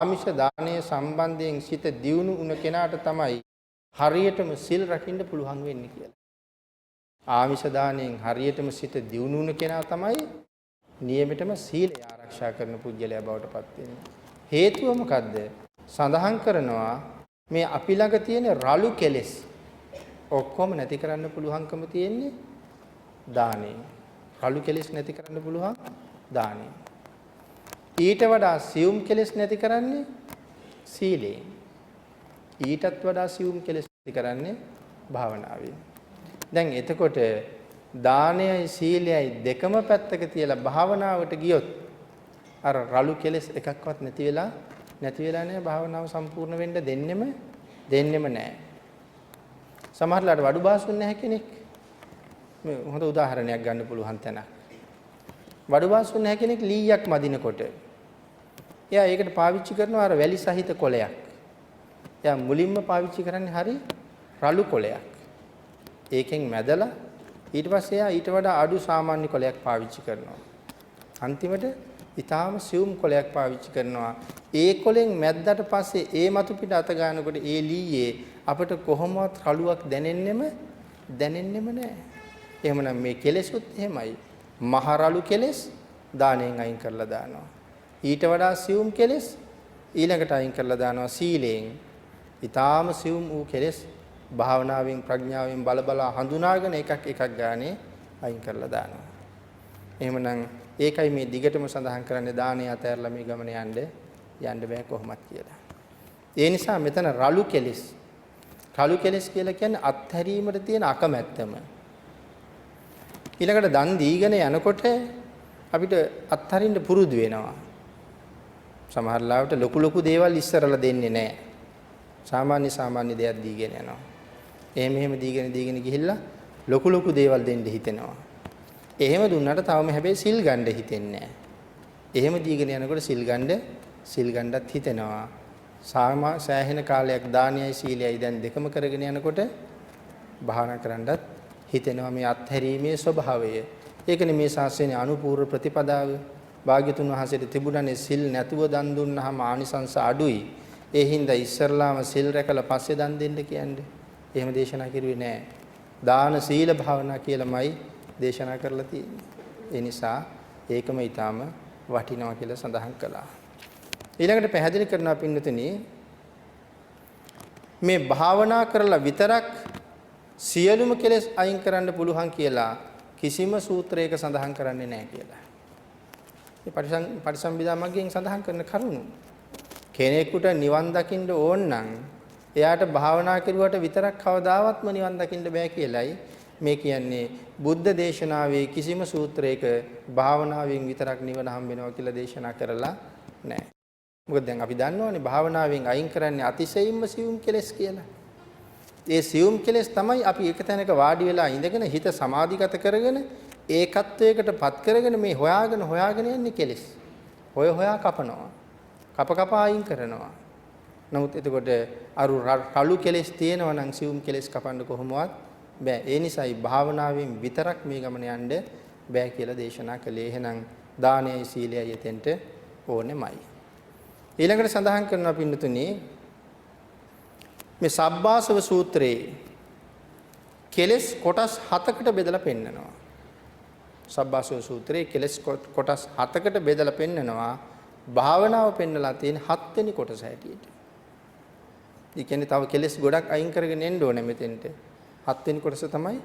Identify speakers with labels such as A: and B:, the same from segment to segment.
A: ආමිෂ දානයේ සම්බන්ධයෙන් සිත දියුණු වුණ කෙනාට තමයි හරියටම සිල් රකින්න පුළුවන් වෙන්නේ කියලා. ආමිෂ දානයෙන් හරියටම සිත දියුණු වුණ කෙනා තමයි නියමිතම සීලය ආරක්ෂා කරන පුජ්‍යලයා බවට පත් වෙන්නේ. හේතුව මොකද්ද? සඳහන් කරනවා මේ අපි ළඟ තියෙන රළු කෙලෙස් ඔක්කොම නැති කරන්න පුළුවන්කම තියෙන්නේ දානෙන්. රළු කෙලෙස් නැති කරන්න පුළුවන් දානෙන්. ඊට වඩා සියුම් කෙලෙස් නැති කරන්නේ සීලයෙන්. ඊටත් වඩා සියුම් කෙලෙස් නැති කරන්නේ භාවනාවෙන්. දැන් එතකොට දානයයි සීලයයි දෙකම පැත්තක තියලා භාවනාවට ගියොත් අර රළු කෙලෙස් එකක්වත් නැති වෙලා නෑ භාවනාව සම්පූර්ණ වෙන්න දෙන්නෙම නෑ. සමහරట్లాට වඩු බාසුන් නැහැ කෙනෙක්. මේ හොඳ උදාහරණයක් ගන්න පුළුවන් තැනක්. වඩු බාසුන් නැහැ කෙනෙක් ලීයක් මදිනකොට එයා ඒකට පාවිච්චි කරනවා අර වැලි සහිත කොලයක්. එයා මුලින්ම පාවිච්චි කරන්නේ හරි රළු කොලයක්. ඒකෙන් මැදලා ඊට පස්සේ එයා ඊට වඩා අඩු සාමාන්‍ය කොලයක් පාවිච්චි කරනවා. අන්තිමට ඊටාම සියුම් කොලයක් පාවිච්චි කරනවා. ඒ කොලෙන් මැද්දට පස්සේ ඒ මතු පිට අත ගන්නකොට ඒ ලීයේ අපිට කොහොමවත් රළුවක් දැනෙන්නෙම නැහැ. එහෙමනම් මේ කෙලෙසුත් එහෙමයි. මහ රළු කෙලෙස් දාණයෙන් අයින් කරලා දානවා. ඊට වඩා සියුම් කෙලෙස් ඊළඟට අයින් කරලා දානවා සීලයෙන්. ඊටාම සියුම් වූ කෙලෙස් භාවනාවෙන් ප්‍රඥාවෙන් බලබලා හඳුනාගෙන එකක් ගානේ අයින් කරලා දානවා. එහෙමනම් ඒකයි මේ දිගටම සඳහන් කරන්නේ දානය අතහැරලා මේ ගමන යන්න බෑ කොහොමත් කියලා. ඒ නිසා මෙතන රළු කෙලෙස් කියලා කියන්නේ අත්හැරීමට තියෙන අකමැත්තම. ඊළඟට දන් දීගෙන යනකොට අපිට අත්හරින්න පුරුදු වෙනවා. සමහර ලාවට ලොකු දේවල් ඉස්සරලා දෙන්නේ නැහැ. සාමාන්‍ය දෙයක් දීගෙන යනවා. එහෙම දීගෙන ගිහිල්ලා ලොකු දේවල් දෙන්න හිතෙනවා. එහෙම දුන්නාට තවම හැබැයි සිල් ගන්න හිතෙන්නේ නැහැ. එහෙම දීගෙන යනකොට සිල් ගන්නත් හිතෙනවා. සෑහෙන කාලයක් දානයයි සීලයයි දැන් දෙකම කරගෙන යනකොට භාවනා කරන්නත් හිතෙනවා මේ අත්හැරීමේ ස්වභාවය. ඒකනේ මේ ශාස්ත්‍රයේ අනුපූර්ව ප්‍රතිපදාව. භාග්‍යතුන් වහන්සේට තිබුණනේ සිල් නැතුව දන් දුන්නාම ආනිසංස අඩුයි. ඒ හින්දා ඉස්සරලාම සිල් රැකලා පස්සේ දන් දෙන්න කියන්නේ. එහෙම දේශනා කරුවේ නෑ. දාන සීල භාවනා කියලාමයි දේශනා කරලා තියෙන්නේ. ඒ නිසා ඒකම ඊටාම වටිනවා කියලා සඳහන් කළා. ඊළඟට පැහැදිලි කරනවා පින්නතුනි මේ භාවනා කරලා විතරක් සියලුම කෙලෙස් අයින් කරන්න පුළුවන් කියලා කිසිම සූත්‍රයක සඳහන් කරන්නේ නැහැ කියලා. මේ පටිසම්භිදා මග්ගයෙන් සඳහන් කරන කරුණු. කෙනෙකුට නිවන් දකින්න ඕන නම් එයාට භාවනා කරුවට විතරක් කවදාවත්ම නිවන් දකින්න බෑ කියලයි මේ කියන්නේ. බුද්ධ දේශනාවේ කිසිම සූත්‍රයක භාවනාවෙන් විතරක් නිවන හම්බ වෙනවා කියලා දේශනා කරලා නැහැ. මොකද දැන් අපි දන්නවනේ භාවනාවෙන් අයින් කරන්නේ අතිශයින්ම සියුම් කෙලෙස් කියලා. ඒ සියුම් කෙලෙස් තමයි අපි එක තැනක වාඩි වෙලා ඉඳගෙන හිත සමාධිගත කරගෙන ඒකත්වයකටපත් කරගෙන මේ හොයාගෙන යන්නේ කෙලෙස්. හොයා කපනවා. කපා අයින් කරනවා. නමුත් එතකොට අරු රළු කෙලෙස් තියෙනවා නම් සියුම් කෙලෙස් කපන්න කොහොමවත් බෑ. ඒ නිසායි භාවනාවෙන් විතරක් මේ ගමන යන්න බෑ කියලා දේශනා කළේ. එහෙනම් දානයයි සීලයයි එතෙන්ට ඕනෙමයි. ඊළඟට සඳහන් කරනවා පින්නතුනි මේ සබ්බාසව සූත්‍රයේ කෙලෙස් කොටස් 7කට බෙදලා පෙන්නනවා. සබ්බාසව සූත්‍රයේ කෙලෙස් කොටස් 7කට බෙදලා පෙන්නනවා. භාවනාව පෙන්නලා තියෙන 7 වෙනි කොටස හැටියට. ඒ කියන්නේ තව කෙලෙස් ගොඩක් අයින් කරගෙන එන්න ඕනේ මෙතෙන්ට. 7 වෙනි කොටස තමයි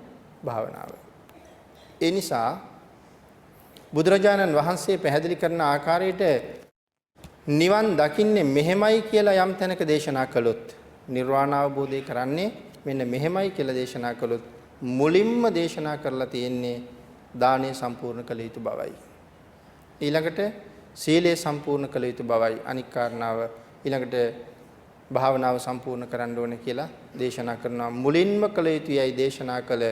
A: භාවනාව. ඒ නිසා බුදුරජාණන් වහන්සේ පැහැදිලි කරන ආකාරයට නිවන් දකින්නේ මෙහෙමයි කියලා යම් තැනක දේශනා කළොත් නිර්වාණ අවබෝධය කරන්නේ මෙන්න මෙහෙමයි කියලා දේශනා කළොත් මුලින්ම දේශනා කරලා තියෙන්නේ දානය සම්පූර්ණ කළ යුතු බවයි. ඊළඟට සීලය සම්පූර්ණ කළ යුතු බවයි. අනික් කාරණාව ඊළඟට භාවනාව සම්පූර්ණ කරන්න ඕනේ කියලා දේශනා කරනවා. මුලින්ම කළ යුතුයයි දේශනා කළ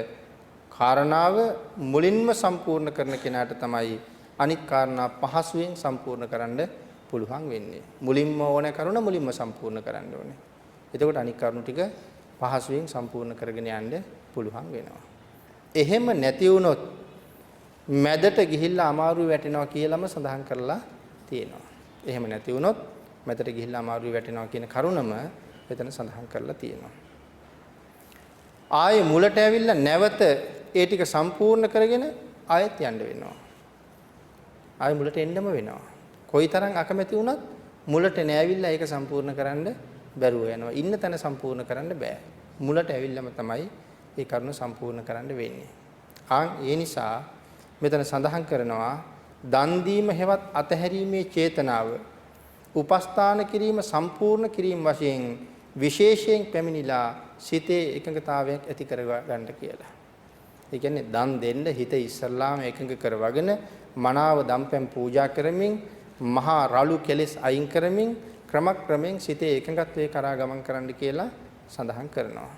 A: කාරණාව මුලින්ම සම්පූර්ණ කරන කෙනාට තමයි අනික් කාරණා පහසුවෙන් සම්පූර්ණ කරන්න පුළුවන් වෙන්නේ. මුලින්ම ඕන කරුණ මුලින්ම සම්පූර්ණ කරන්න ඕනේ. එතකොට අනික් කරුණු ටික පහසුවෙන් සම්පූර්ණ කරගෙන යන්න පුළුවන් වෙනවා. එහෙම නැති වුණොත් මැදට ගිහිල්ලා අමාරු වැටෙනවා කියලාම සඳහන් කරලා තියෙනවා. එහෙම නැති වුණොත් මැදට ගිහිල්ලා අමාරුවේ වැටෙනවා කියන කරුණම එතන සඳහන් කරලා තියෙනවා. ආයේ මුලට ඇවිල්ලා නැවත ඒ ටික සම්පූර්ණ කරගෙන ආයෙත් යන්න වෙනවා. ආයෙ මුලට එන්නම වෙනවා. කොයිතරම් අකමැති වුණත් මුලට නෑවිල්ලා ඒක සම්පූර්ණ කරන්න බැරුව යනවා. ඉන්න තැන සම්පූර්ණ කරන්න බෑ. මුලට ඇවිල්ලාම තමයි ඒ කරුණ සම්පූර්ණ කරන්න වෙන්නේ. ඒ නිසා මෙතන සඳහන් කරනවා දන් දීම හෙවත් අතහැරීමේ චේතනාව උපස්ථාන කිරීම සම්පූර්ණ කිරීම වශයෙන් විශේෂයෙන් පැමිණිලා සිතේ එකඟතාවයක් ඇති කර ගන්න කියලා. ඒ කියන්නේ දන් දෙන්න හිත ඉස්සල්ලාම එකඟ කරවගෙන මනාව දම්පැන් පූජා කරමින් මහා රළු කෙලෙස් අයින් කරමින් ක්‍රමක්‍රමයෙන් සිතේ එකඟත්වයේ කරා ගමන් කරන්න කියලා සඳහන් කරනවා.